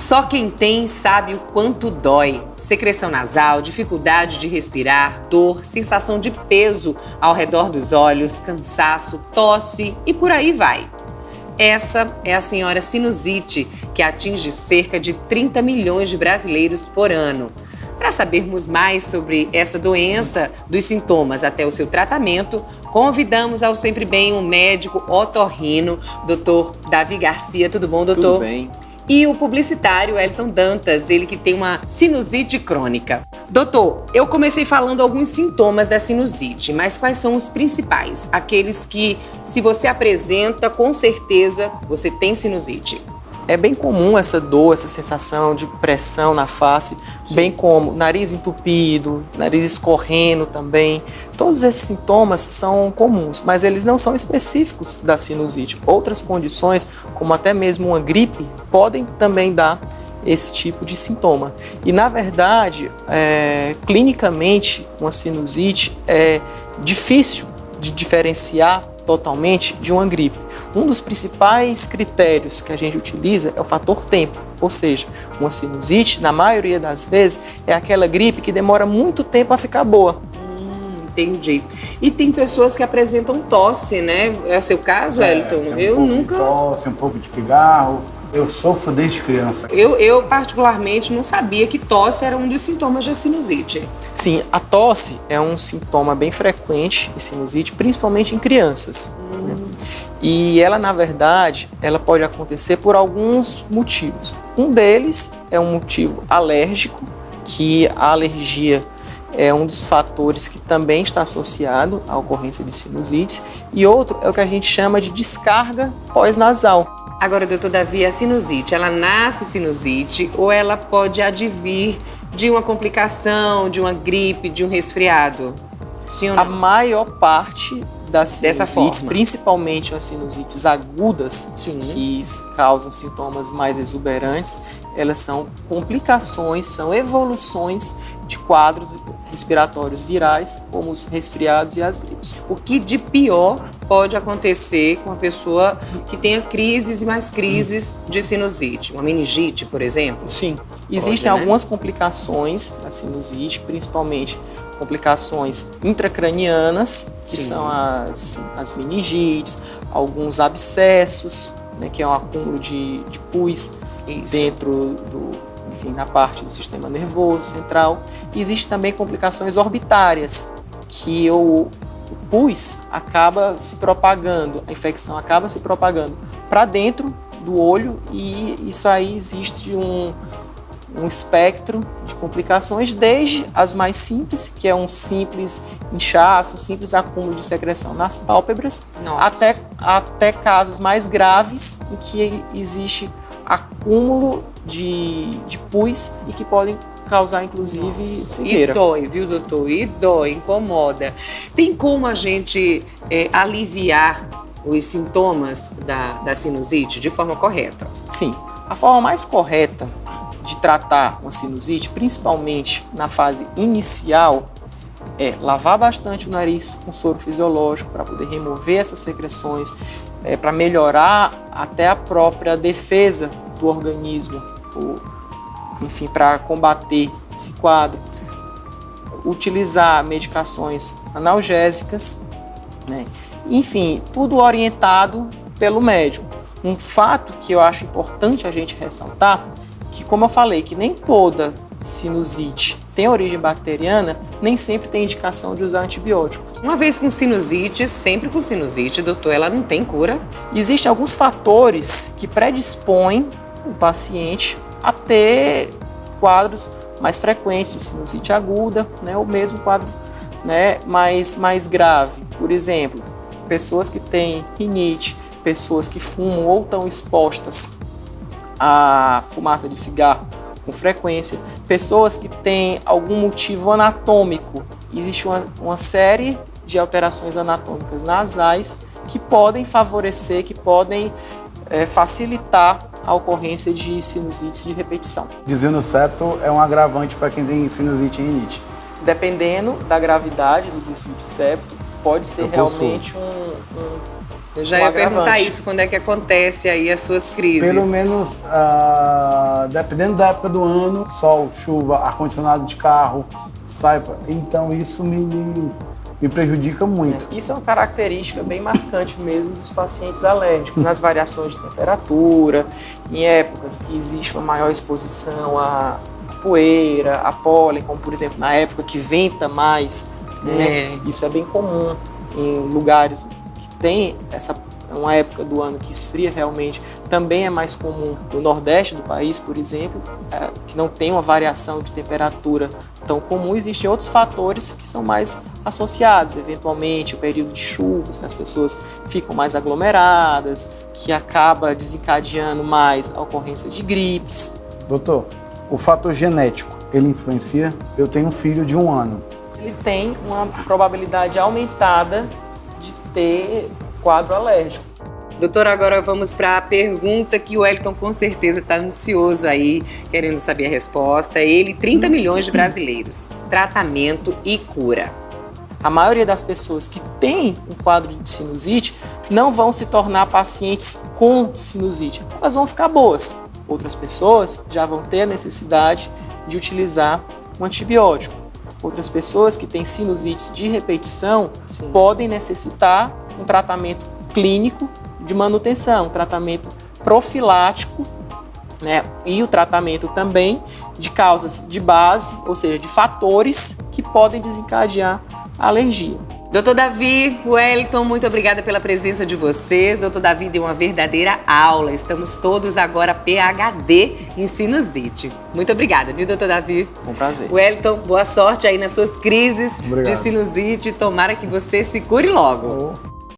Só quem tem sabe o quanto dói. Secreção nasal, dificuldade de respirar, dor, sensação de peso ao redor dos olhos, cansaço, tosse e por aí vai. Essa é a senhora sinusite, que atinge cerca de 30 milhões de brasileiros por ano. Para sabermos mais sobre essa doença, dos sintomas até o seu tratamento, convidamos ao Sempre Bem um médico otorrino, Dr. Davi Garcia. Tudo bom, doutor? Tudo bem. E o publicitário Elton Dantas, ele que tem uma sinusite crônica. Doutor, eu comecei falando alguns sintomas da sinusite, mas quais são os principais? Aqueles que, se você apresenta, com certeza você tem sinusite. É bem comum essa dor, essa sensação de pressão na face, bem como nariz entupido, nariz escorrendo também. Todos esses sintomas são comuns, mas eles não são específicos da sinusite. Outras condições, como até mesmo uma gripe, podem também dar esse tipo de sintoma. E, na verdade, clinicamente, uma sinusite é difícil de diferenciar totalmente de uma gripe. Um dos principais critérios que a gente utiliza é o fator tempo, ou seja, uma sinusite, na maioria das vezes, é aquela gripe que demora muito tempo a ficar boa. Entendi. E tem pessoas que apresentam tosse, né? É o seu caso, Elton? Eu nunca... Tosse, um pouco de pigarro. Eu sofro desde criança. Eu particularmente não sabia que tosse era um dos sintomas da sinusite. Sim, a tosse é um sintoma bem frequente em sinusite, principalmente em crianças. Né? E ela, na verdade, ela pode acontecer por alguns motivos. Um deles é um motivo alérgico, que a alergia é um dos fatores que também está associado à ocorrência de sinusite. E outro é o que a gente chama de descarga pós-nasal. Agora, doutor Davi, a sinusite, ela nasce sinusite ou ela pode advir de uma complicação, de uma gripe, de um resfriado? Sim ou não? A maior parte das sinusites, principalmente as sinusites agudas, que causam sintomas mais exuberantes, elas são complicações, são evoluções de quadros respiratórios virais, como os resfriados e as gripes. O que de pior pode acontecer com a pessoa que tenha crises e mais crises de sinusite? Uma meningite, por exemplo? Sim. Existem algumas complicações da sinusite, principalmente complicações intracranianas, que são as meningites, alguns abscessos, né, que é um acúmulo de pus dentro na parte do sistema nervoso central. E existem também complicações orbitárias, que o pus acaba se propagando, a infecção acaba se propagando para dentro do olho, e isso aí existe um espectro de complicações, desde as mais simples, que é um simples inchaço, um simples acúmulo de secreção nas pálpebras, até casos mais graves, em que existe acúmulo de pus e que podem causar, inclusive, cegueira. E dói, viu, doutor? E dói, incomoda. Tem como a gente aliviar os sintomas da sinusite de forma correta? Sim. A forma mais correta de tratar uma sinusite, principalmente na fase inicial, é lavar bastante o nariz com soro fisiológico para poder remover essas secreções, para melhorar até a própria defesa do organismo, enfim, para combater esse quadro. Utilizar medicações analgésicas, né? Enfim, tudo orientado pelo médico. Um fato que eu acho importante a gente ressaltar, que, como eu falei, que nem toda sinusite tem origem bacteriana, nem sempre tem indicação de usar antibióticos. Uma vez com sinusite, sempre com sinusite, doutor, ela não tem cura? Existem alguns fatores que predispõem o paciente a ter quadros mais frequentes de sinusite aguda, né, ou mesmo quadro, né, mais grave. Por exemplo, pessoas que têm rinite, pessoas que fumam ou estão expostas à fumaça de cigarro com frequência, pessoas que têm algum motivo anatômico. Existe uma série de alterações anatômicas nasais que podem favorecer, que podem facilitar a ocorrência de sinusites de repetição. Dizendo certo, é um agravante para quem tem sinusite e rinite. Dependendo da gravidade do desvio de septo, pode ser realmente Eu já ia perguntar isso, quando é que acontece aí as suas crises? Pelo menos, dependendo da época do ano, sol, chuva, ar-condicionado de carro, então isso me prejudica muito. Isso é uma característica bem marcante mesmo dos pacientes alérgicos, nas variações de temperatura, em épocas que existe uma maior exposição a poeira, a pólen, como por exemplo na época que venta mais, né? Isso é bem comum em lugares que tem uma época do ano que esfria realmente. Também é mais comum no Nordeste do país, por exemplo, que não tem uma variação de temperatura tão comum. Existem outros fatores que são mais associados, eventualmente o período de chuvas, que as pessoas ficam mais aglomeradas, que acaba desencadeando mais a ocorrência de gripes. Doutor, o fator genético, ele influencia? Eu tenho um filho de 1 ano. Ele tem uma probabilidade aumentada de ter quadro alérgico. Doutor, agora vamos para a pergunta que o Wellington com certeza está ansioso aí, querendo saber a resposta. Ele, 30 milhões de brasileiros, tratamento e cura. A maioria das pessoas que têm um quadro de sinusite não vão se tornar pacientes com sinusite. Elas vão ficar boas. Outras pessoas já vão ter a necessidade de utilizar um antibiótico. Outras pessoas que têm sinusites de repetição podem necessitar um tratamento clínico de manutenção, um tratamento profilático, né? E o tratamento também de causas de base, ou seja, de fatores que podem desencadear a alergia. Doutor Davi, Wellington, muito obrigada pela presença de vocês. Doutor Davi deu uma verdadeira aula. Estamos todos agora PhD em sinusite. Muito obrigada, viu, doutor Davi? Um prazer. Wellington, boa sorte aí nas suas crises Obrigado. de sinusite. Tomara que você se cure logo.